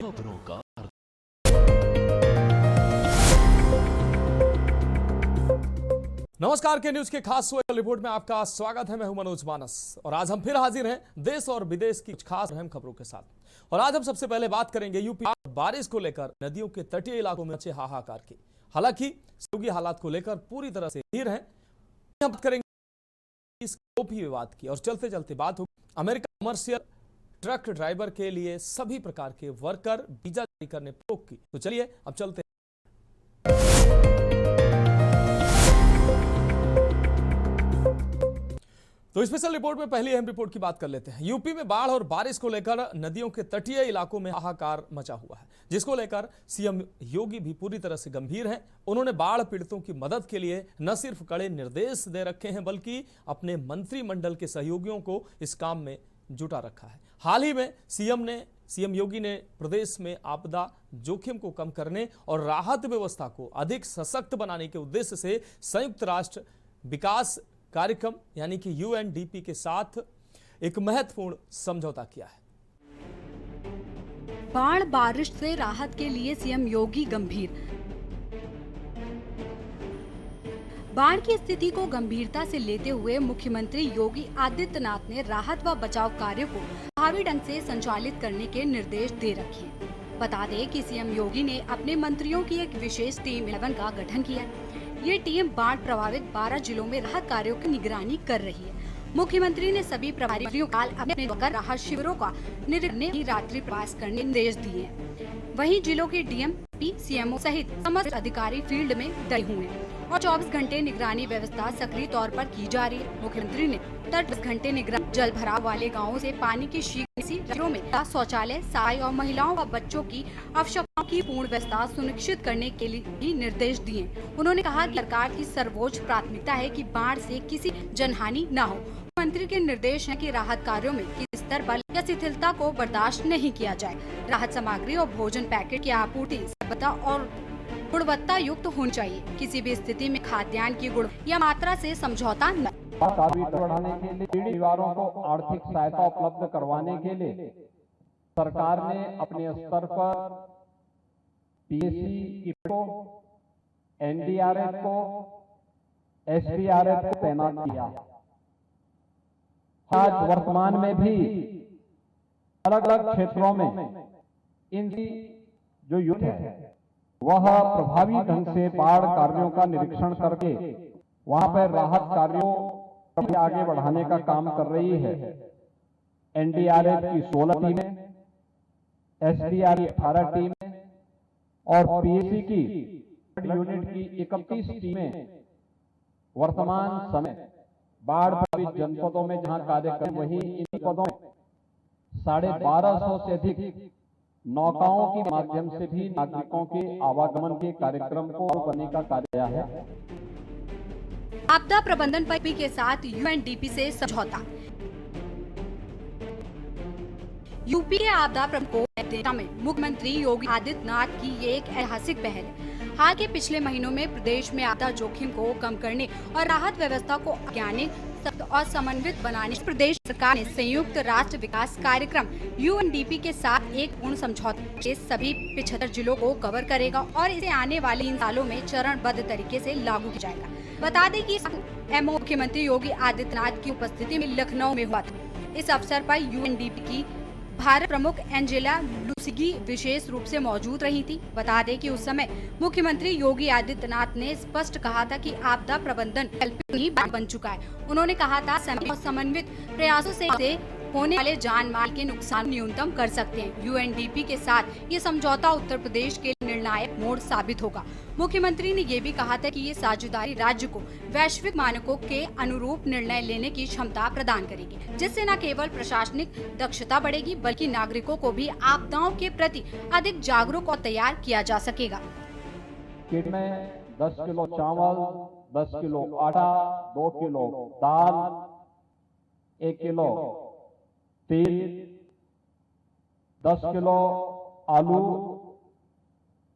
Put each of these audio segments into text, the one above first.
खबरों का नमस्कार के न्यूज के खास रिपोर्ट में आपका स्वागत है। मैं हूं मनोज मानस और आज हम फिर हाजिर हैं देश और विदेश की कुछ खास अहम खबरों के साथ। और आज हम सबसे पहले बात करेंगे यूपी बारिश को लेकर नदियों के तटीय इलाकों में मचे हाहाकार की। हालांकि सहयोगी हालात को लेकर पूरी तरह से स्थिर हैं। हम बात करेंगे इस ओपी विवाद की और चलते चलते बात होगी अमेरिका कमर्शियल ट्रक ड्राइवर के लिए सभी प्रकार के वर्कर वीजा जारी करने पर रोक की। तो चलिए अब चलते तो स्पेशल रिपोर्ट में पहली अहम रिपोर्ट की बात कर लेते हैं। यूपी में बाढ़ और बारिश को लेकर नदियों के तटीय इलाकों में हाहाकार मचा हुआ है, जिसको लेकर सीएम योगी भी पूरी तरह से गंभीर हैं। उन्होंने बाढ़ पीड़ितों की मदद के लिए न सिर्फ कड़े निर्देश दे रखे हैं, बल्कि अपने मंत्रिमंडल के सहयोगियों को इस काम में जुटा रखा है। हाल ही में सीएम योगी ने प्रदेश में आपदा जोखिम को कम करने और राहत व्यवस्था को अधिक सशक्त बनाने के उद्देश्य से संयुक्त राष्ट्र विकास कार्यक्रम यानी कि यूएनडीपी के साथ एक महत्वपूर्ण समझौता किया है। बाढ़ बारिश से राहत के लिए सीएम योगी गंभीर। बाढ़ की स्थिति को गंभीरता से लेते हुए मुख्यमंत्री योगी आदित्यनाथ ने राहत व बचाव कार्य को प्रभावी ढंग से संचालित करने के निर्देश दे रखे हैं। बता दें कि सीएम योगी ने अपने मंत्रियों की एक विशेष टीम 11 का गठन किया है। ये टीम बाढ़ प्रभावित 12 जिलों में राहत कार्यों की निगरानी कर रही है। मुख्यमंत्री ने सभी प्रभारियों को अपने राहत शिविरों का निरीक्षण की रात्रि प्रवास करने के निर्देश दिए हैं। वहीं जिलों के डीएम, सीएमओ सहित समस्त अधिकारी फील्ड में डटे हुए हैं और 24 घंटे निगरानी व्यवस्था सक्रिय तौर पर की जा रही है। मुख्यमंत्री ने 10 घंटे निगरानी जल भराव वाले गाँवों से पानी की शीघ्र में शौचालय, सफाई और महिलाओं व बच्चों की आवश्यकताओं की पूर्ण व्यवस्था सुनिश्चित करने के लिए भी निर्देश दिए। उन्होंने कहा कि सरकार की सर्वोच्च प्राथमिकता है कि बाढ़ से किसी जनहानि न हो। मंत्री के निर्देश है कि राहत कार्यों में किसी स्तर पर या शिथिलता को बर्दाश्त नहीं किया जाए। राहत सामग्री और भोजन पैकेट की आपूर्ति सभ्यता और गुणवत्ता युक्त होनी चाहिए। किसी भी स्थिति में खाद्यान्न की गुणवत्ता या मात्रा से समझौता न बढ़ाने के लिए पीड़ित परिवारों को आर्थिक सहायता उपलब्ध करवाने के लिए सरकार ने अपने स्तर पर पीएसी को, एनडीआरएफ को, एसडीआरएफ को तैनात किया। आज वर्तमान में भी अलग अलग क्षेत्रों में इनकी जो यूनिट है वह प्रभावी ढंग से बाढ़ कार्यों का निरीक्षण करके वहां पर राहत कार्यों को आगे बढ़ाने का काम कर रही है। एनडीआरएफ की 16 टीमें, एसडीआरएफ 18 टीमें और पीएसी की यूनिट की 31 टीमें वर्तमान समय बाढ़ प्रभावित जनपदों में जहां कार्य कर वहीं इन पदों में 1250 से अधिक नौकाओं के माध्यम से भी नागरिकों के आवागमन के कार्यक्रम को करने का कार्य है। आपदा प्रबंधन पर के साथ यूएनडीपी से समझौता। यूपी के आपदा प्रबंधन में मुख्यमंत्री योगी आदित्यनाथ की ये एक ऐतिहासिक पहल है। हाल के पिछले महीनों में प्रदेश में आपदा जोखिम को कम करने और राहत व्यवस्था को वैज्ञानिक और समन्वित बनाने प्रदेश सरकार ने संयुक्त राष्ट्र विकास कार्यक्रम यूएनडीपी के साथ एक पूर्ण समझौता के सभी 75 जिलों को कवर करेगा और इसे आने वाले 3 सालों में चरणबद्ध तरीके से लागू किया जाएगा। बता दें कि मुख्यमंत्री योगी आदित्यनाथ की उपस्थिति में लखनऊ में हुआ था। इस अवसर पर यूएनडीपी की भारत प्रमुख एंजेला लुसिगी विशेष रूप से मौजूद रही थी। बता दें कि उस समय मुख्यमंत्री योगी आदित्यनाथ ने स्पष्ट कहा था कि आपदा प्रबंधन ही बन चुका है। उन्होंने कहा था समन्वित प्रयासों से होने वाले जान माल के नुकसान न्यूनतम कर सकते हैं। यूएनडीपी के साथ ये समझौता उत्तर प्रदेश के निर्णायक मोड़ साबित होगा। मुख्यमंत्री ने ये भी कहा था कि ये साझेदारी राज्य को वैश्विक मानकों के अनुरूप निर्णय लेने की क्षमता प्रदान करेगी, जिससे न केवल प्रशासनिक दक्षता बढ़ेगी बल्कि नागरिकों को भी आपदाओं के प्रति अधिक जागरूक और तैयार किया जा सकेगा। किट में 10 किलो चावल, 10 किलो आटा, 2 किलो दाल, 1 किलो तेल, 10 किलो आलू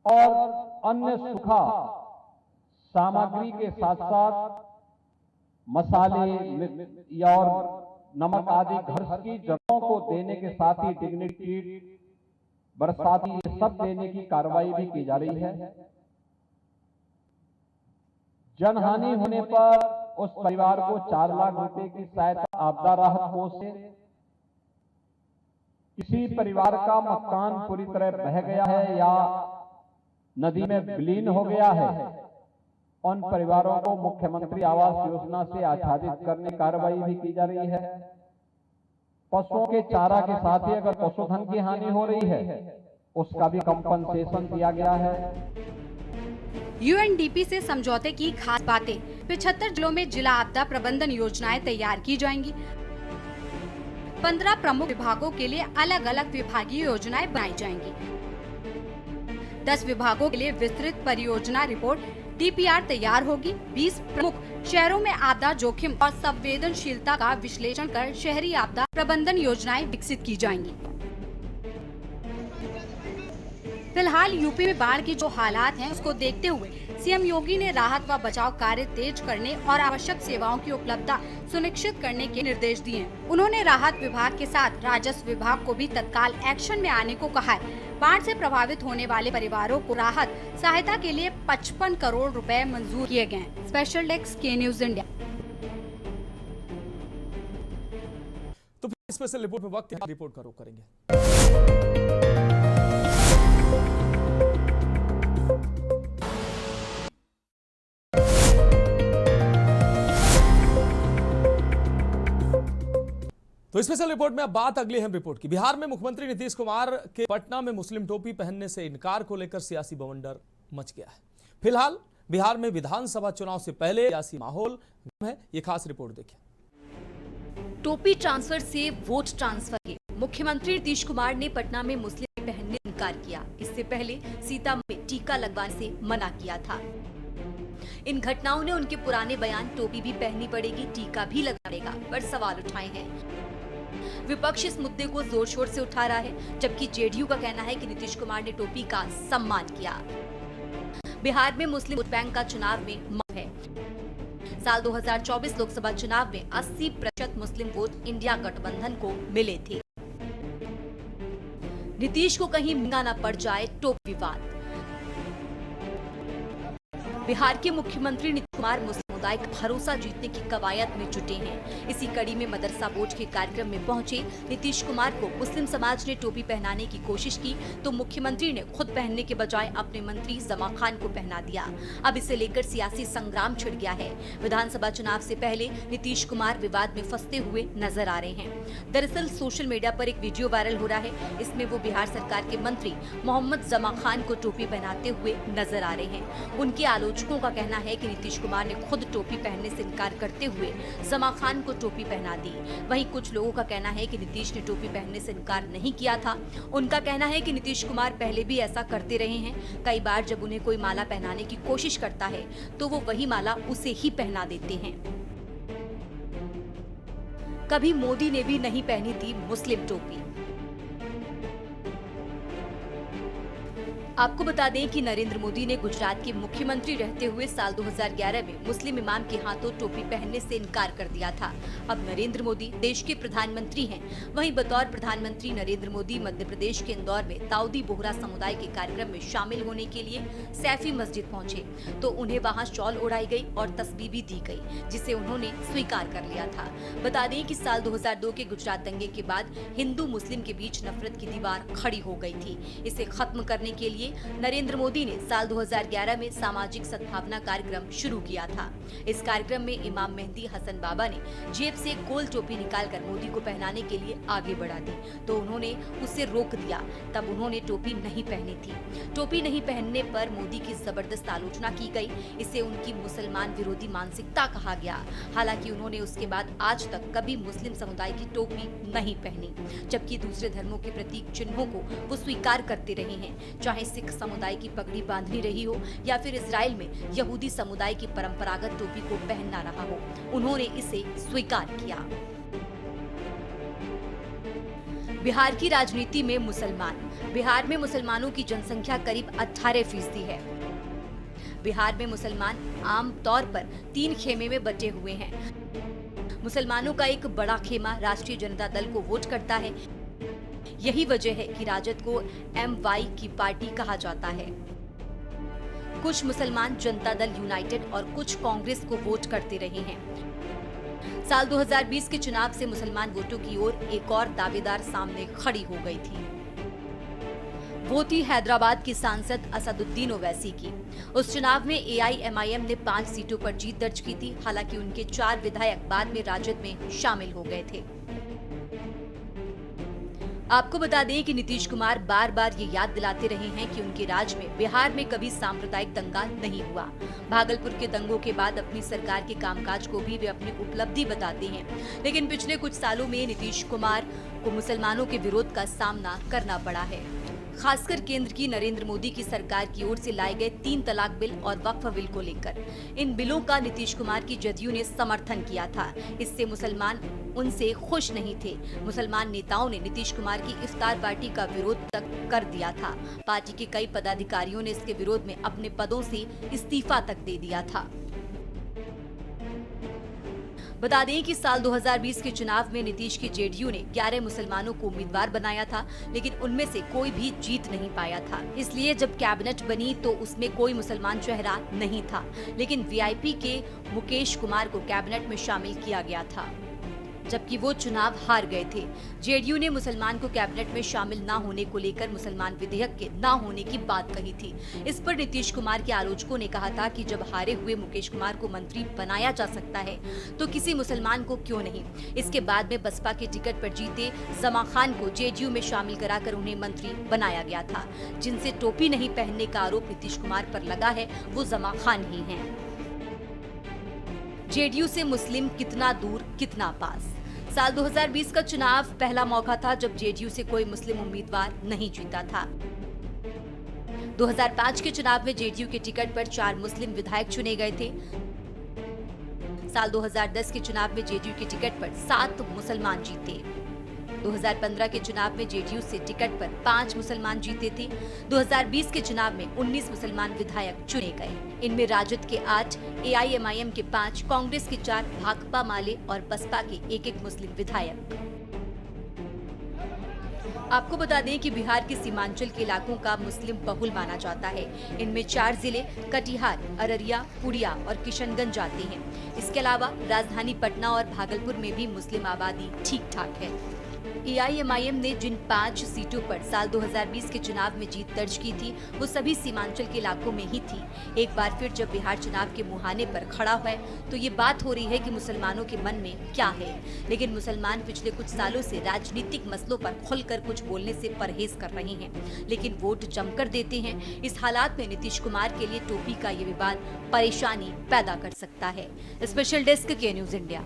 और अन्य सूखा सामग्री के साथ साथ मसाले और नमक आदि घर की जरूरतों को देने के साथ ही डिग्निटी किट, बरसाती, ये सब देने की कार्रवाई भी की जा रही है। जनहानि होने पर उस परिवार को 4 लाख रुपए की सहायता आपदा राहत कोष से, किसी परिवार का मकान पूरी तरह बह गया है या नदी में विलीन हो गया है, उन परिवारों को मुख्यमंत्री आवास योजना से आच्छादित करने की कार्रवाई भी की जा रही है। पशुओं के चारा के साथ ही अगर पशुधन की हानि हो रही है, उसका भी कंपनसेशन दिया गया है। यूएनडीपी से समझौते की खास बातें। 75 जिलों में जिला आपदा प्रबंधन योजनाएं तैयार की जाएंगी। 15 प्रमुख विभागों के लिए अलग अलग विभागीय योजनाएं बनाई जाएंगी। 10 विभागों के लिए विस्तृत परियोजना रिपोर्ट DPR तैयार होगी। 20 प्रमुख शहरों में आपदा जोखिम और संवेदनशीलता का विश्लेषण कर शहरी आपदा प्रबंधन योजनाएं विकसित की जाएंगी। फिलहाल यूपी में बाढ़ के जो हालात हैं, उसको देखते हुए सीएम योगी ने राहत व बचाव कार्य तेज करने और आवश्यक सेवाओं की उपलब्धता सुनिश्चित करने के निर्देश दिए। उन्होंने राहत विभाग के साथ राजस्व विभाग को भी तत्काल एक्शन में आने को कहा है। बाढ़ से प्रभावित होने वाले परिवारों को राहत सहायता के लिए 55 करोड़ रुपए मंजूर किए गए हैं। स्पेशल डेस्क के न्यूज इंडिया। तो फिर स्पेशल रिपोर्ट में वक्त रिपोर्ट का रुख करेंगे। तो स्पेशल रिपोर्ट में अब बात अगली अहम रिपोर्ट की। बिहार में मुख्यमंत्री नीतीश कुमार के पटना में मुस्लिम टोपी पहनने से इनकार को लेकर सियासी बवंडर मच गया है। फिलहाल बिहार में विधानसभा चुनाव से पहले सियासी माहौल है। ये खास रिपोर्ट देखिए। टोपी ट्रांसफर से वोट ट्रांसफर के मुख्यमंत्री नीतीश कुमार ने पटना में मुस्लिम पहनने से इनकार किया। इससे पहले सीतामढ़ी में टीका लगवाने से मना किया था। इन घटनाओं ने उनके पुराने बयान टोपी भी पहननी पड़ेगी, टीका भी लगना पड़ेगा पर सवाल उठाए हैं। विपक्ष इस मुद्दे को जोर शोर से उठा रहा है, जबकि जेडीयू का कहना है कि नीतीश कुमार ने टोपी का सम्मान किया। बिहार में मुस्लिम वोट बैंक का चुनाव में मत है। साल 2024 लोकसभा चुनाव में 80% मुस्लिम वोट इंडिया गठबंधन को मिले थे। नीतीश को कहीं महंगा न पड़ जाए टोपी विवाद। बिहार के मुख्यमंत्री नीतीश कुमार मुस्लिम समुदाय का भरोसा जीतने की कवायद में जुटे हैं। इसी कड़ी में मदरसा बोर्ड के कार्यक्रम में पहुंचे नीतीश कुमार को मुस्लिम समाज ने टोपी पहनाने की कोशिश की, तो मुख्यमंत्री ने खुद पहनने के बजाय अपने मंत्री जमा खान को पहना दिया। अब इसे लेकर सियासी संग्राम छिड़ गया है। विधानसभा चुनाव से पहले नीतीश कुमार विवाद में फंसते हुए नजर आ रहे हैं। दरअसल सोशल मीडिया पर एक वीडियो वायरल हो रहा है। इसमें वो बिहार सरकार के मंत्री मोहम्मद जमा खान को टोपी पहनाते हुए नजर आ रहे हैं। उनके आलोचकों का कहना है कि नीतीश कुमार ने खुद टोपी पहनने से इनकार करते हुए जमा खान को टोपी पहना दी। वहीं कुछ लोगों का कहना है कि नीतीश ने टोपी पहनने से इनकार नहीं किया था। उनका कहना है कि नीतीश कुमार पहले भी ऐसा करते रहे हैं। कई बार जब उन्हें कोई माला पहनाने की कोशिश करता है तो वो वही माला उसे ही पहना देते हैं। कभी मोदी ने भी नहीं पहनी थी मुस्लिम टोपी। आपको बता दें कि नरेंद्र मोदी ने गुजरात के मुख्यमंत्री रहते हुए साल 2011 में मुस्लिम इमाम के हाथों टोपी पहनने से इनकार कर दिया था। अब नरेंद्र मोदी देश के प्रधानमंत्री हैं। वहीं बतौर प्रधानमंत्री नरेंद्र मोदी मध्य प्रदेश के इंदौर में दाऊदी बोहरा समुदाय के कार्यक्रम में शामिल होने के लिए सैफी मस्जिद पहुंचे तो उन्हें वहां शॉल ओढ़ाई गई और तस्बीह भी दी गई, जिसे उन्होंने स्वीकार कर लिया था। बता दें कि साल 2002 के गुजरात दंगे के बाद हिंदू मुस्लिम के बीच नफरत की दीवार खड़ी हो गई थी। इसे खत्म करने के लिए नरेंद्र मोदी ने साल 2011 में सामाजिक सद्भावना कार्यक्रम शुरू किया था। इस कार्यक्रम में इमाम मेहदी हसन बाबा ने जेब से गोल टोपी निकालकर मोदी को पहनाने के लिए आगे बढ़ा दी तो उन्होंने उसे रोक दिया। तब उन्होंने टोपी नहीं पहनी थी। टोपी नहीं पहनने पर मोदी की जबरदस्त आलोचना की गई। इसे उनकी मुसलमान विरोधी मानसिकता कहा गया। हालांकि उन्होंने उसके बाद आज तक कभी मुस्लिम समुदाय की टोपी नहीं पहनी, जबकि दूसरे धर्मों के प्रतीक चिन्हों को वो स्वीकार करते रहे हैं, चाहे सिख समुदाय की पगड़ी बांधनी रही हो या फिर इजराइल में यहूदी समुदाय की परंपरागत टोपी को पहनना रहा हो, उन्होंने इसे स्वीकार किया। बिहार की राजनीति में मुसलमान। बिहार में मुसलमानों की जनसंख्या करीब 18% है। बिहार में मुसलमान आम तौर पर 3 खेमे में बटे हुए हैं। मुसलमानों का एक बड़ा खेमा राष्ट्रीय जनता दल को वोट करता है। यही वजह है कि राजद को MY की पार्टी कहा जाता है। कुछ मुसलमान जनता दल यूनाइटेड और कुछ कांग्रेस को वोट करते रहे हैं। साल 2020 के चुनाव से मुसलमान वोटों की ओर एक और दावेदार सामने खड़ी हो गई थी। वो थी हैदराबाद की सांसद असदुद्दीन ओवैसी की। उस चुनाव में AIMIM ने 5 सीटों पर जीत दर्ज की थी। हालांकि उनके 4 विधायक बाद में राजद में शामिल हो गए थे। आपको बता दें कि नीतीश कुमार बार बार ये याद दिलाते रहे हैं कि उनके राज में बिहार में कभी सांप्रदायिक दंगा नहीं हुआ। भागलपुर के दंगों के बाद अपनी सरकार के कामकाज को भी वे अपनी उपलब्धि बताते हैं। लेकिन पिछले कुछ सालों में नीतीश कुमार को मुसलमानों के विरोध का सामना करना पड़ा है, खासकर केंद्र की नरेंद्र मोदी की सरकार की ओर से लाए गए 3 तलाक बिल और वक्फ बिल को लेकर। इन बिलों का नीतीश कुमार की जदयू ने समर्थन किया था। इससे मुसलमान उनसे खुश नहीं थे। मुसलमान नेताओं ने नीतीश कुमार की इफ्तार पार्टी का विरोध तक कर दिया था। पार्टी के कई पदाधिकारियों ने इसके विरोध में अपने पदों से इस्तीफा तक दे दिया था। बता दें कि साल 2020 के चुनाव में नीतीश की जेडीयू ने 11 मुसलमानों को उम्मीदवार बनाया था, लेकिन उनमें से कोई भी जीत नहीं पाया था। इसलिए जब कैबिनेट बनी तो उसमें कोई मुसलमान चेहरा नहीं था, लेकिन VIP के मुकेश कुमार को कैबिनेट में शामिल किया गया था, जबकि वो चुनाव हार गए थे। जेडीयू ने मुसलमान को कैबिनेट में शामिल न होने को लेकर मुसलमान विधेयक के न होने की बात कही थी। इस पर नीतीश कुमार के आलोचकों ने कहा था कि जब हारे हुए मुकेश कुमार को मंत्री बनाया जा सकता है तो किसी मुसलमान को क्यों नहीं। इसके बाद में बसपा के टिकट पर जीते जमा खान को जेडीयू में शामिल कराकर उन्हें मंत्री बनाया गया था। जिनसे टोपी नहीं पहनने का आरोप नीतीश कुमार पर लगा है वो जमा खान ही हैं। जेडीयू से मुस्लिम कितना दूर कितना पास। साल 2020 का चुनाव पहला मौका था जब जेडीयू से कोई मुस्लिम उम्मीदवार नहीं जीता था। 2005 के चुनाव में जेडीयू के टिकट पर 4 मुस्लिम विधायक चुने गए थे। साल 2010 के चुनाव में जेडीयू के टिकट पर 7 मुसलमान जीते। 2015 के चुनाव में जेडीयू से टिकट पर 5 मुसलमान जीते थे। 2020 के चुनाव में 19 मुसलमान विधायक चुने गए। इनमें राजद के 8, AIMIM के 5, कांग्रेस के 4, भाकपा माले और बसपा के 1-1 मुस्लिम विधायक। आपको बता दें कि बिहार के सीमांचल के इलाकों का मुस्लिम बहुल माना जाता है। इनमें 4 जिले कटिहार, अररिया, पूर्णिया और किशनगंज आते हैं। इसके अलावा राजधानी पटना और भागलपुर में भी मुस्लिम आबादी ठीक ठाक है। AIMIM ने जिन 5 सीटों पर साल 2020 के चुनाव में जीत दर्ज की थी वो सभी सीमांचल के इलाकों में ही थी। एक बार फिर जब बिहार चुनाव के मुहाने पर खड़ा हुआ है तो ये बात हो रही है कि मुसलमानों के मन में क्या है। लेकिन मुसलमान पिछले कुछ सालों से राजनीतिक मसलों पर खुलकर कुछ बोलने से परहेज कर रहे हैं, लेकिन वोट जमकर देते हैं। इस हालात में नीतीश कुमार के लिए टोपी का ये विवाद परेशानी पैदा कर सकता है। स्पेशल डेस्क के न्यूज इंडिया।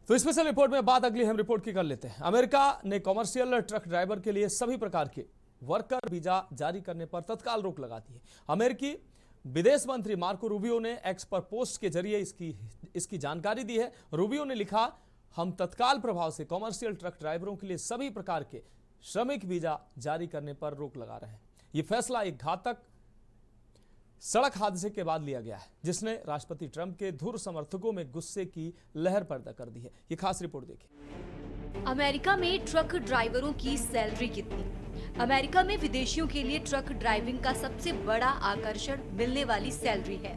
तो स्पेशल रिपोर्ट में बात अगली हम रिपोर्ट की कर लेते हैं। अमेरिका ने कॉमर्शियल ट्रक ड्राइवर के लिए सभी प्रकार के वर्कर वीजा जारी करने पर तत्काल रोक लगा दी है। अमेरिकी विदेश मंत्री मार्को रूबियो ने एक्स पर पोस्ट के जरिए इसकी जानकारी दी है। रूबियो ने लिखा, हम तत्काल प्रभाव से कॉमर्शियल ट्रक ड्राइवरों के लिए सभी प्रकार के श्रमिक वीजा जारी करने पर रोक लगा रहे हैं। यह फैसला एक घातक सड़क हादसे के बाद लिया गया है, जिसने राष्ट्रपति ट्रंप के धुर समर्थकों में गुस्से की लहर पैदा कर दी है। ये खास रिपोर्ट देखिए। अमेरिका में ट्रक ड्राइवरों की सैलरी कितनी? अमेरिका में विदेशियों के लिए ट्रक ड्राइविंग का सबसे बड़ा आकर्षण मिलने वाली सैलरी है।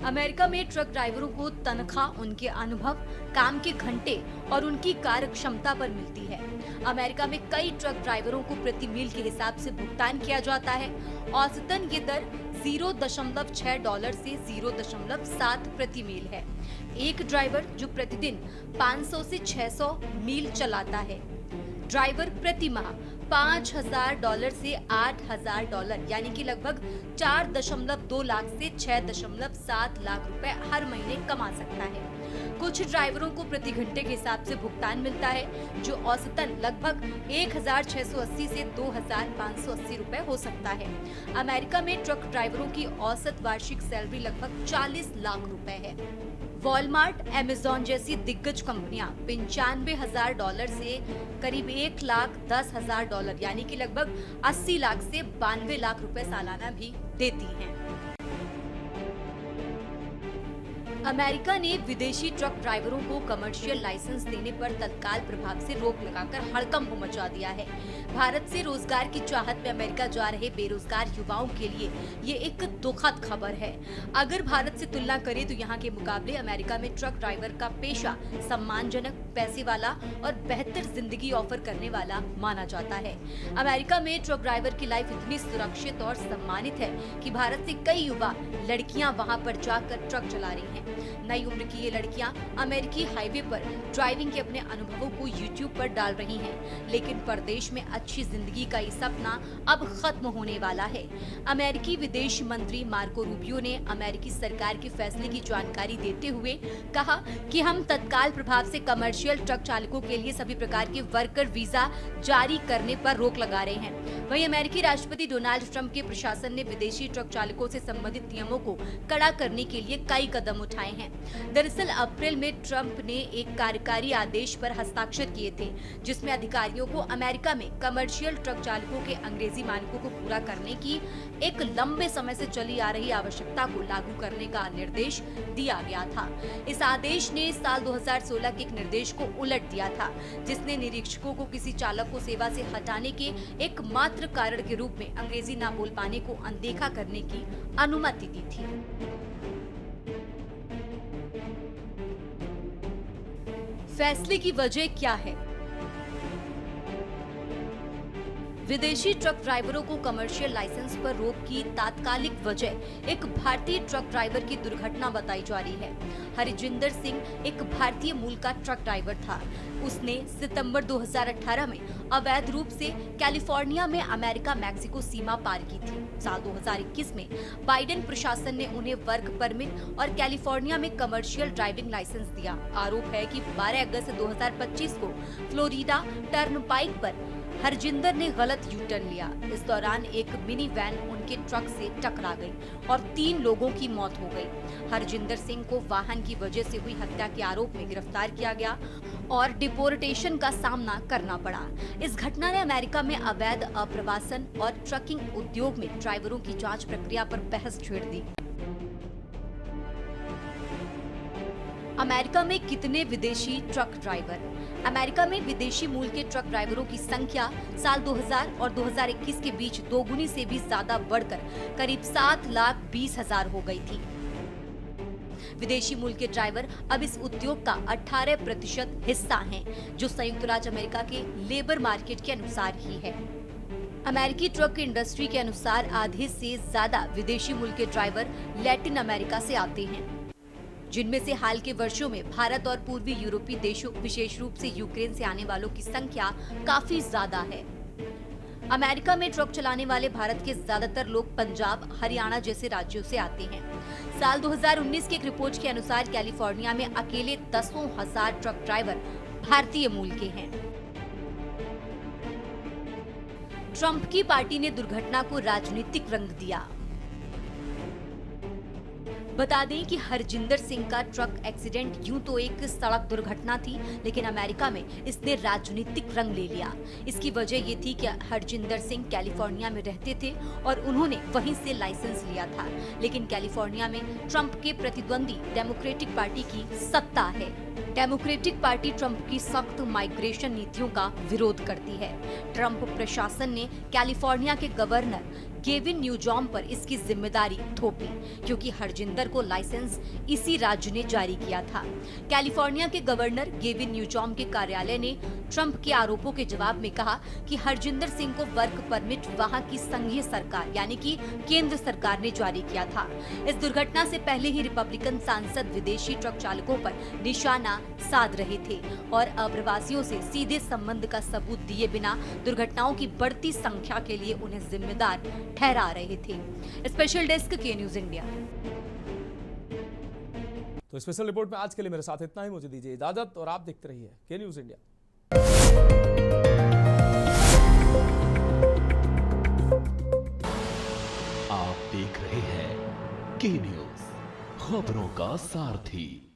अमेरिका में ट्रक ड्राइवरों को तनख्वाह उनके अनुभव, काम के घंटे और उनकी कार्य क्षमता पर मिलती है। अमेरिका में कई ट्रक ड्राइवरों को प्रति मील के हिसाब से भुगतान किया जाता है। औसतन ये दर $0.6 से 0.7 प्रति मील है। एक ड्राइवर जो प्रतिदिन 500 से 600 मील चलाता है, ड्राइवर प्रति माह $5,000 से $8,000 यानी कि लगभग 4.2 लाख से 6.7 लाख रुपए हर महीने कमा सकता है। कुछ ड्राइवरों को प्रति घंटे के हिसाब से भुगतान मिलता है, जो औसतन लगभग 1,680 से 2,580 रुपए हो सकता है। अमेरिका में ट्रक ड्राइवरों की औसत वार्षिक सैलरी लगभग 40 लाख रुपए है। वॉलमार्ट, अमेज़न जैसी दिग्गज कंपनियां $95,000 से करीब $1,10,000 यानी कि लगभग 80 लाख से 92 लाख रुपए सालाना भी देती हैं। अमेरिका ने विदेशी ट्रक ड्राइवरों को कमर्शियल लाइसेंस देने पर तत्काल प्रभाव से रोक लगाकर हड़कंप मचा दिया है। भारत से रोजगार की चाहत में अमेरिका जा रहे बेरोजगार युवाओं के लिए ये एक दुखद खबर है। अगर भारत से तुलना करें तो यहाँ के मुकाबले अमेरिका में ट्रक ड्राइवर का पेशा सम्मानजनक, पैसे वाला और बेहतर जिंदगी ऑफर करने वाला माना जाता है। अमेरिका में ट्रक ड्राइवर की लाइफ इतनी सुरक्षित और सम्मानित है कि भारत से कई युवा लड़कियां वहां पर जाकर ट्रक चला रही हैं। नई उम्र की ये लड़कियां अमेरिकी हाईवे पर ड्राइविंग के अपने अनुभवों को YouTube पर डाल रही हैं, लेकिन परदेश में अच्छी जिंदगी का ये सपना अब खत्म होने वाला है। अमेरिकी विदेश मंत्री मार्को रूबियो ने अमेरिकी सरकार के फैसले की जानकारी देते हुए कहा कि हम तत्काल प्रभाव से कमर्शियल ट्रक चालकों के लिए सभी प्रकार के वर्कर वीजा जारी करने पर रोक लगा रहे हैं। वहीं अमेरिकी राष्ट्रपति डोनाल्ड ट्रंप के प्रशासन ने विदेशी ट्रक चालकों से संबंधित नियमों को कड़ा करने के लिए कई कदम उठाए हैं। दरअसल अप्रैल में ट्रंप ने एक कार्यकारी आदेश पर हस्ताक्षर किए थे, जिसमें अधिकारियों को अमेरिका में कमर्शियल ट्रक चालकों के अंग्रेजी मानकों को पूरा करने की एक लंबे समय से चली आ रही आवश्यकता को लागू करने का निर्देश दिया गया था। इस आदेश ने साल 2016 के एक निर्देश को उलट दिया था, जिसने निरीक्षकों को किसी चालक को सेवा से हटाने के एकमात्र कारण के रूप में अंग्रेजी ना बोल पाने को अनदेखा करने की अनुमति दी थी। फैसले की वजह क्या है? विदेशी ट्रक ड्राइवरों को कमर्शियल लाइसेंस पर रोक की तात्कालिक वजह एक भारतीय ट्रक ड्राइवर की दुर्घटना बताई जा रही है। हरजिंदर सिंह एक भारतीय मूल का ट्रक ड्राइवर था। उसने सितंबर 2018 में अवैध रूप से कैलिफोर्निया में अमेरिका मैक्सिको सीमा पार की थी। साल 2021 में बाइडेन प्रशासन ने उन्हें वर्क परमिट और कैलिफोर्निया में कमर्शियल ड्राइविंग लाइसेंस दिया। आरोप है कि 12 अगस्त 2025 को फ्लोरिडा टर्नपाइक पर हरजिंदर ने गलत यू टर्न लिया। इस दौरान एक मिनी वैन उनके ट्रक से टकरा गई और 3 लोगों की मौत हो गई। हरजिंदर सिंह को वाहन की वजह से हुई हत्या के आरोप में गिरफ्तार किया गया और डिपोर्टेशन का सामना करना पड़ा। इस घटना ने अमेरिका में अवैध अप्रवासन और ट्रकिंग उद्योग में ड्राइवरों की जांच प्रक्रिया पर बहस छेड़ दी। अमेरिका में कितने विदेशी ट्रक ड्राइवर? अमेरिका में विदेशी मूल के ट्रक ड्राइवरों की संख्या साल 2000 और 2021 के बीच दोगुनी से भी ज्यादा बढ़कर करीब 7,20,000 हो गई थी। विदेशी मूल के ड्राइवर अब इस उद्योग का 18% हिस्सा हैं, जो संयुक्त राज्य अमेरिका के लेबर मार्केट के अनुसार ही है। अमेरिकी ट्रक इंडस्ट्री के अनुसार आधे से ज्यादा विदेशी मूल के ड्राइवर लैटिन अमेरिका से आते हैं, जिनमें से हाल के वर्षों में भारत और पूर्वी यूरोपीय देशों, विशेष रूप से यूक्रेन से आने वालों की संख्या काफी ज्यादा है। अमेरिका में ट्रक चलाने वाले भारत के ज्यादातर लोग पंजाब, हरियाणा जैसे राज्यों से आते हैं। साल 2019 की एक रिपोर्ट के अनुसार कैलिफोर्निया में अकेले 10,000 ट्रक ड्राइवर भारतीय मूल के हैं। ट्रंप की पार्टी ने दुर्घटना को राजनीतिक रंग दिया। बता दें कि हरजिंदर सिंह का ट्रक एक्सीडेंट यूं तो एक सड़क दुर्घटना थी, लेकिन अमेरिका में इसने राजनीतिक रंग ले लिया। इसकी वजह ये थी कि हरजिंदर सिंह कैलिफोर्निया में रहते थे और उन्होंने वहीं से लाइसेंस लिया था, लेकिन कैलिफोर्निया में ट्रंप के प्रतिद्वंदी डेमोक्रेटिक पार्टी की सत्ता है। डेमोक्रेटिक पार्टी ट्रंप की सख्त माइग्रेशन नीतियों का विरोध करती है। ट्रंप प्रशासन ने कैलिफोर्निया के गवर्नर गेविन न्यूजॉम पर इसकी जिम्मेदारी थोपी, क्योंकि हरजिंदर को लाइसेंस इसी राज्य ने जारी किया था। कैलिफोर्निया के गवर्नर गेविन न्यूजॉम के कार्यालय ने ट्रंप के आरोपों के जवाब में कहा कि हरजिंदर सिंह को वर्क परमिट वहां की संघीय सरकार यानी कि केंद्र सरकार ने जारी किया था। इस दुर्घटना से पहले ही रिपब्लिकन सांसद विदेशी ट्रक चालकों पर निशाना साध रहे थे और अप्रवासियों से सीधे संबंध का सबूत दिए बिना दुर्घटनाओं की बढ़ती संख्या के लिए उन्हें जिम्मेदार ठहरा रहे थे। स्पेशल डेस्क के न्यूज इंडिया। तो स्पेशल रिपोर्ट में आज के लिए मेरे साथ इतना ही। मुझे दीजिए इजाजत और आप देखते रहिए के न्यूज इंडिया। आप देख रहे हैं के न्यूज, खबरों का सारथी।